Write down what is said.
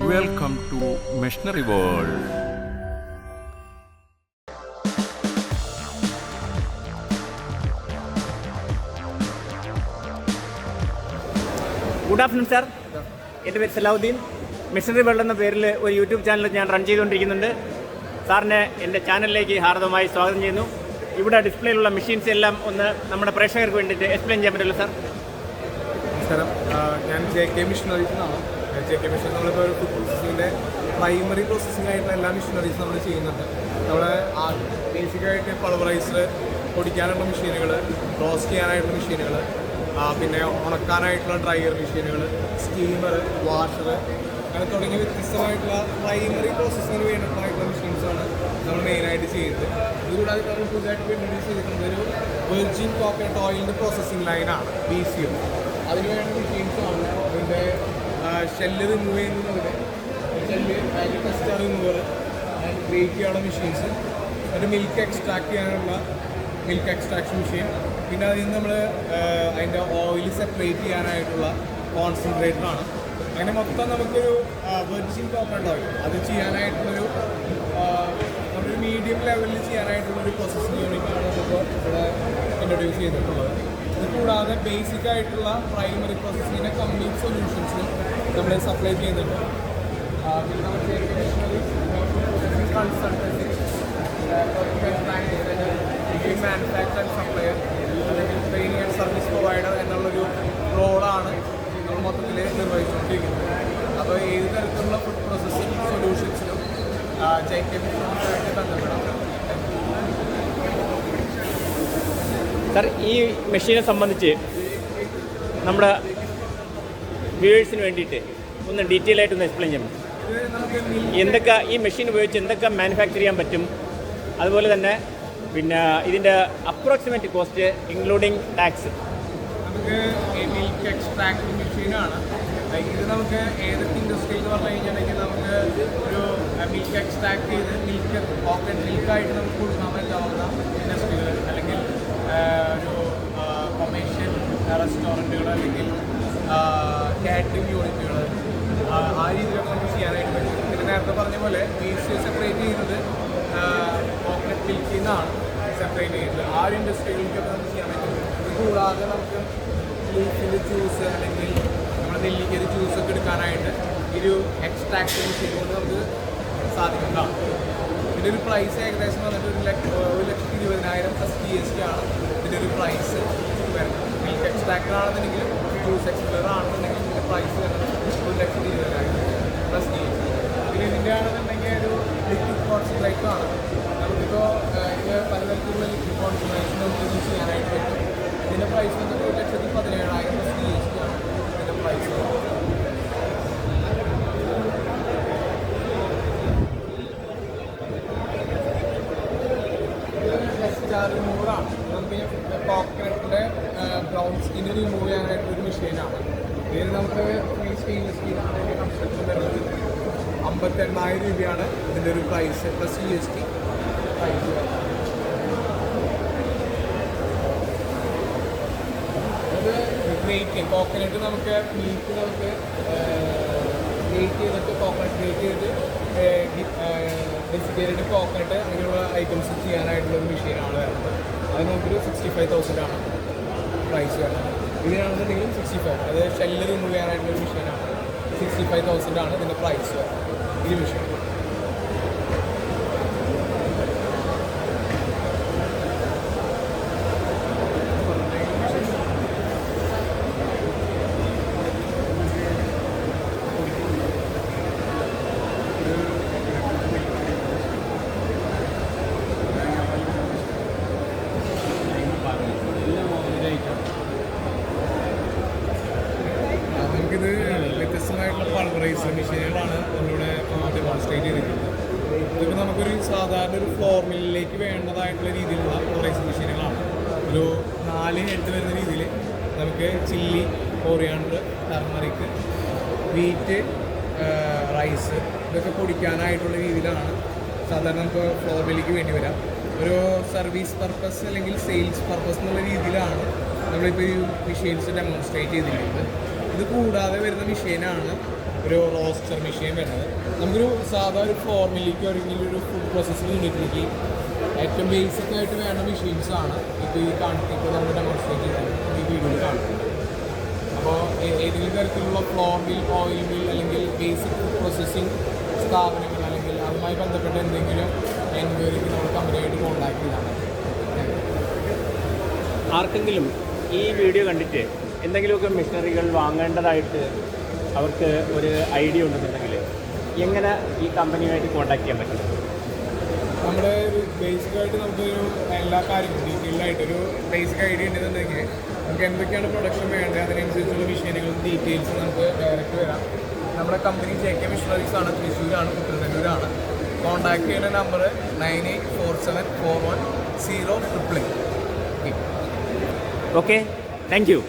Welcome to Machinery World. Good afternoon sir. എൻ്റെ പേര് Salahuddin. Machinery world എന്ന പേരിൽ ഒരു യൂട്യൂബ് ചാനൽ ഞാൻ റൺ ചെയ്തുകൊണ്ടിരിക്കുന്നുണ്ട്. സാറിനെ എൻ്റെ ചാനലിലേക്ക് ഹാർദവമായി സ്വാഗതം ചെയ്യുന്നു. ഇവിടെ ഡിസ്പ്ലേയിലുള്ള മെഷീൻസ് എല്ലാം ഒന്ന് നമ്മുടെ പ്രേക്ഷകർക്ക് വേണ്ടിയിട്ട് എക്സ്പ്ലെയിൻ ചെയ്യാൻ പറ്റുമല്ലോ സാർ? നമസ്കാരം, ഞാൻ JK മെഷീനറീസ് എന്നാണ്. JK മെഷീൻ നമ്മളിപ്പോൾ ഒരു ഫുഡ് പ്രോസസ്സിങ്ങിൻ്റെ പ്രൈമറി പ്രോസസ്സിംഗ് ആയിട്ടുള്ള എല്ലാ മെഷീനറീസും നമ്മൾ ചെയ്യുന്നുണ്ട്. നമ്മൾ ബേസിക്കായിട്ട് പൾവറൈസർ പൊടിക്കാനുള്ള മെഷീനുകൾ, റോസ്റ്റ് ചെയ്യാനായിട്ടുള്ള മെഷീനുകൾ, പിന്നെ ഉണക്കാനായിട്ടുള്ള ഡ്രയർ മെഷീനുകൾ, സ്റ്റീമർ, വാഷർ, അങ്ങനെ തുടങ്ങിയ വ്യത്യസ്തമായിട്ടുള്ള പ്രൈമറി പ്രോസസ്സിങ്ങിന് വേണ്ടിയിട്ടുള്ള മെഷീൻസാണ് നമ്മൾ മെയിനായിട്ട് ചെയ്യുന്നത്. ഇതുകൂടാതെ നമ്മൾ പുതുതായിട്ട് ഇൻട്രൊഡ്യൂസ് ചെയ്തിട്ടുണ്ട് ഒരു വെർജിൻ കോക്കനട്ട് ഓയിലിൻ്റെ പ്രോസസ്സിംഗ് ലൈനാണ് BCM. അതിനുവേണ്ട മെഷീൻസാണ് അതിൻ്റെ ഷെല്ല് റിമൂവ് ചെയ്യുന്നതിലൂടെ ഷെല്ല് അതിൻ്റെ ടെസ്റ്റർ റിമൂവർ, ഗ്രേറ്റ് ചെയ്യാനുള്ള മെഷീൻസ്, ഒരു മിൽക്ക് എക്സ്ട്രാക്ട് ചെയ്യാനുള്ള മിൽക്ക് എക്സ്ട്രാക്ഷൻ മെഷീൻ, പിന്നെ അതിൽ നിന്ന് നമ്മൾ അതിൻ്റെ ഓയിൽ സെപ്പറേറ്റ് ചെയ്യാനായിട്ടുള്ള കോൺസെൻട്രേറ്ററാണ്. അങ്ങനെ മൊത്തം നമുക്കൊരു വെർജിൻ കോക്കനട്ട് ഓയിൽ അത് ചെയ്യാനായിട്ടുള്ളൊരു നമ്മളൊരു മീഡിയം ലെവലിൽ ചെയ്യാനായിട്ടുള്ളൊരു പ്രോസസ്സിംഗ് യൂണിറ്റാണ് നമ്മളിപ്പോൾ ഇവിടെ ഇൻട്രൊഡ്യൂസ് ചെയ്തിട്ടുള്ളത്. ഇത് കൂടാതെ ബേസിക് ആയിട്ടുള്ള പ്രൈമറി പ്രോസസ്സിങ്ങിൻ്റെ കംപ്ലീറ്റ് സൊല്യൂഷൻസ് നമ്മൾ സപ്ലൈ ചെയ്യുന്നുണ്ട്. പിന്നെ നമുക്ക് കൺസൾട്ടൻസി, മാനുഫാക്ചർ ആൻഡ് സപ്ലയർ, അല്ലെങ്കിൽ ട്രെയിനിങ് ആൻഡ് സർവീസ് പ്രൊവൈഡർ എന്നുള്ളൊരു റോളാണ് നമ്മൾ മൊത്തത്തിൽ നിർവഹിച്ചുകൊണ്ടിരിക്കുന്നത്. അപ്പോൾ ഏത് തരത്തിലുള്ള ഫുഡ് പ്രോസസ്സിംഗ് സൊല്യൂഷൻസിനും JK മെഷീനുമായിട്ട് ബന്ധപ്പെടാം. സാർ, ഈ മെഷീനെ സംബന്ധിച്ച് നമ്മുടെ വ്യൂവേഴ്സിന് വേണ്ടിയിട്ട് ഒന്ന് ഡീറ്റെയിൽ ആയിട്ടൊന്ന് എക്സ്പ്ലെയിൻ ചെയ്യണം. എന്തൊക്കെ ഈ മെഷീൻ ഉപയോഗിച്ച് എന്തൊക്കെ മാനുഫാക്ചർ ചെയ്യാൻ പറ്റും, അതുപോലെ തന്നെ പിന്നെ ഇതിൻ്റെ അപ്രോക്സിമേറ്റ് കോസ്റ്റ് ഇൻക്ലൂഡിങ് ടാക്സ്. നമുക്ക് മിൽക്ക് എക്സ്ട്രാക്ട് മെഷീനാണ്. ഇത് നമുക്ക് ഏതൊക്കെ ഇൻഡസ്ട്രി എന്ന് പറഞ്ഞു കഴിഞ്ഞിട്ടുണ്ടെങ്കിൽ നമുക്ക് ഒരു മിൽക്ക് എക്സ്ട്രാക്ട് ചെയ്ത് മിൽക്ക് പോക്കറ്റ് മിൽക്കായിട്ട് നമുക്ക് കൊടുക്കാൻ പറ്റാവുന്ന ഇൻഡസ്ട്രികൾ, അല്ലെങ്കിൽ ഒരു കൊമേഴ്ഷ്യൽ റെസ്റ്റോറൻറ്റുകൾ, അല്ലെങ്കിൽ കാറ്ററിംഗ് യൂണിറ്റുകൾ, ആ രീതിയിലൊക്കെ നമുക്ക് ചെയ്യാനായിട്ട് പറ്റും. പിന്നെ നേരത്തെ പറഞ്ഞ പോലെ വേസ്റ്റ് സെപ്പറേറ്റ് ചെയ്യുന്നത് കോക്കനട്ട് മിൽക്കിൽ നിന്നാണ് സെപ്പറേറ്റ് ചെയ്യുന്നത്. ആ ഒരു ഇൻഡസ്ട്രികൾക്കൊക്കെ നമുക്ക് ചെയ്യാൻ പറ്റും. ഇത് കൂടാതെ നമുക്ക് ലീഫിൻ്റെ ജ്യൂസ്, അല്ലെങ്കിൽ നമ്മുടെ നെല്ലിക്കയുടെ ജ്യൂസൊക്കെ എടുക്കാനായിട്ട് ഒരു എക്സ്ട്രാക്ഷൻ മെഷീൻ കൊണ്ട് നമുക്ക് സാധിക്കുന്നതാണ്. ഇതിൻ്റെ ഒരു പ്രൈസ് ഏകദേശം വന്നിട്ട് 1,20,000 പ്ലസ് GST ആണ് ഇതിൻ്റെ ഒരു പ്രൈസ് വരുന്നത്. മിൽക്ക് എക്സ്ട്രാക്ടർ ആണെന്നുണ്ടെങ്കിലും ജ്യൂസ് എക്സ്പ്ലർ ആണെന്നുണ്ടെങ്കിൽ ഇതിൻ്റെ പ്രൈസ് വരുന്നത് 1,20,000 പ്ലസ് GST. പിന്നെ ഇതിൻ്റെ ആണെന്നുണ്ടെങ്കിൽ ഒരു ലിക്വിഡ് കോൺസെൻട്രേറ്റർ ആണ്. നമുക്കിപ്പോൾ ഇത് പലതരത്തിലുള്ള ലിക്വിഡ് കോൺസെൻട്രേഷൻ നമുക്ക് യൂസ് ചെയ്യാനായിട്ട് പറ്റും. ഇതിൻ്റെ പ്രൈസ് വന്നിട്ട് 1,17,000 പ്ലസ് GST ആണ് ഇതിൻ്റെ പ്രൈസ്. റിമൂവറാണ്. നമുക്ക് കോക്കനട്ടിൻ്റെ ബ്രൗൺ സ്കിൻ റിമൂവ് ചെയ്യാനായിട്ടൊരു മെഷീനാണ്. ഇതിന് നമുക്ക് സ്റ്റെയിൻലെസ് സ്റ്റീലാണ് ഇതിൻ്റെ കൺസ്ട്രക്ഷൻ വരുന്നത്. 58,000 രൂപയാണ് ഇതിൻ്റെ ഒരു പ്രൈസ് പ്ലസ് GST പ്രൈസ് വരുന്നത്. അത് ഗ്രേറ്റ് കോക്കനട്ട് നമുക്ക് മിൽക്ക് നമുക്ക് ഗ്രേറ്റ് ചെയ്തിട്ട് കോക്കനട്ട് ഗ്രേറ്റ് ചെയ്തിട്ട് ഡെസിക്കേറ്റഡ് കോക്കനട്ട് അങ്ങനെയുള്ള ഐറ്റംസ് ചെയ്യാനായിട്ടുള്ളൊരു മെഷീനാണ് വരുന്നത്. അത് നമുക്കൊരു 65,000 ആണ് പ്രൈസ് വരുന്നത്. ഇതിനാണെന്നുണ്ടെങ്കിലും 65, അത് ഷെല്ല് റിമൂവ് ചെയ്യാനായിട്ടുള്ളൊരു മെഷീനാണ്. 65,000 ആണ് ഇതിൻ്റെ പ്രൈസ് വരുന്നത് ഈ മെഷീൻ. നമുക്കിത് വ്യത്യസ്തമായിട്ടുള്ള പൾവറൈസർ മെഷീനുകളാണ് നമ്മളിവിടെ ഡെമോൺസ്ട്രേറ്റ് ചെയ്തിട്ടുള്ളത്. ഇതിപ്പോൾ നമുക്കൊരു സാധാരണ ഒരു ഫ്ലോർ മില്ലിലേക്ക് വേണ്ടതായിട്ടുള്ള രീതിയിലുള്ള പൾവറൈസർ മെഷീനുകളാണ്. ഒരു 4 ഹെഡ് വരുന്ന രീതിയിൽ നമുക്ക് chilli, coriander, turmeric, wheat, rice ഇതൊക്കെ പൊടിക്കാനായിട്ടുള്ള രീതിയിലാണ് സാധാരണ നമുക്ക് ഫ്ലോർ മില്ലിലേക്ക് വേണ്ടി വരാം. ഒരു സർവീസ് പർപ്പസ് അല്ലെങ്കിൽ സെയിൽസ് പർപ്പസ് എന്നുള്ള രീതിയിലാണ് നമ്മളിപ്പോൾ ഈ മെഷീൻസ് ഡെമോൺസ്ട്രേറ്റ് ചെയ്തിരിക്കുന്നത്. ഇത് കൂടാതെ വരുന്ന മെഷീനാണ് ഒരു റോസ്റ്റർ മെഷീൻ വരുന്നത്. നമുക്കൊരു സാധാ ഒരു ഫ്ലോർ മില്ലിക്കോ അല്ലെങ്കിൽ ഒരു ഫുഡ് പ്രോസസ്സിംഗ് യൂണിറ്റിലേക്ക് ഏറ്റവും ബേസിക് ആയിട്ട് വേണ്ട മെഷീൻസാണ് ഇപ്പോൾ ഇപ്പോൾ നമ്മൾ ഡെമോൺസ്ട്രേറ്റ് ചെയ്യുന്നത് ഈ വീഡിയോയിൽ കാണിക്കുന്നത്. അപ്പോൾ ഏതെങ്കിലും തരത്തിലുള്ള ഫ്ലോർ മിൽ, ഓയിൽ മിൽ അല്ലെങ്കിൽ ബേസിക് ഫുഡ് പ്രോസസ്സിംഗ് സ്ഥാപനങ്ങൾ അല്ലെങ്കിൽ അതുമായി ബന്ധപ്പെട്ട എന്തെങ്കിലും എൻക്വയറിക്ക് നമ്മൾ കമ്പനിയായിട്ട് കോൺടാക്ട് ചെയ്താണ്. ആർക്കെങ്കിലും ഈ വീഡിയോ കണ്ടിട്ട് എന്തെങ്കിലുമൊക്കെ മെഷീനറികൾ വാങ്ങേണ്ടതായിട്ട് അവർക്ക് ഒരു ഐഡിയ ഉണ്ടെന്നുണ്ടെങ്കിൽ എങ്ങനെ ഈ കമ്പനിയുമായിട്ട് കോൺടാക്ട് ചെയ്യാൻ പറ്റും? നമ്മുടെ ഒരു ബേസിക്കായിട്ട് നമുക്കൊരു എല്ലാ കാര്യങ്ങളും ഡീറ്റെയിൽഡായിട്ടൊരു ബേസിക് ഐഡിയ ഉണ്ടെന്നുണ്ടെങ്കിൽ നമുക്ക് എന്തൊക്കെയാണ് പ്രൊഡക്ഷൻ വേണ്ടത് അതിനനുസരിച്ചുള്ള മെഷീനുകളും ഡീറ്റെയിൽസ് നമുക്ക് ഡയറക്റ്റ് വരാം. നമ്മുടെ കമ്പനി JK മെഷീനറീസ് ആണ്, തൃശ്ശൂരാണ്, കുട്ടനാടൂരാണ്. കോൺടാക്ട് ചെയ്യുന്ന നമ്പർ 9847410888. Okay, thank you.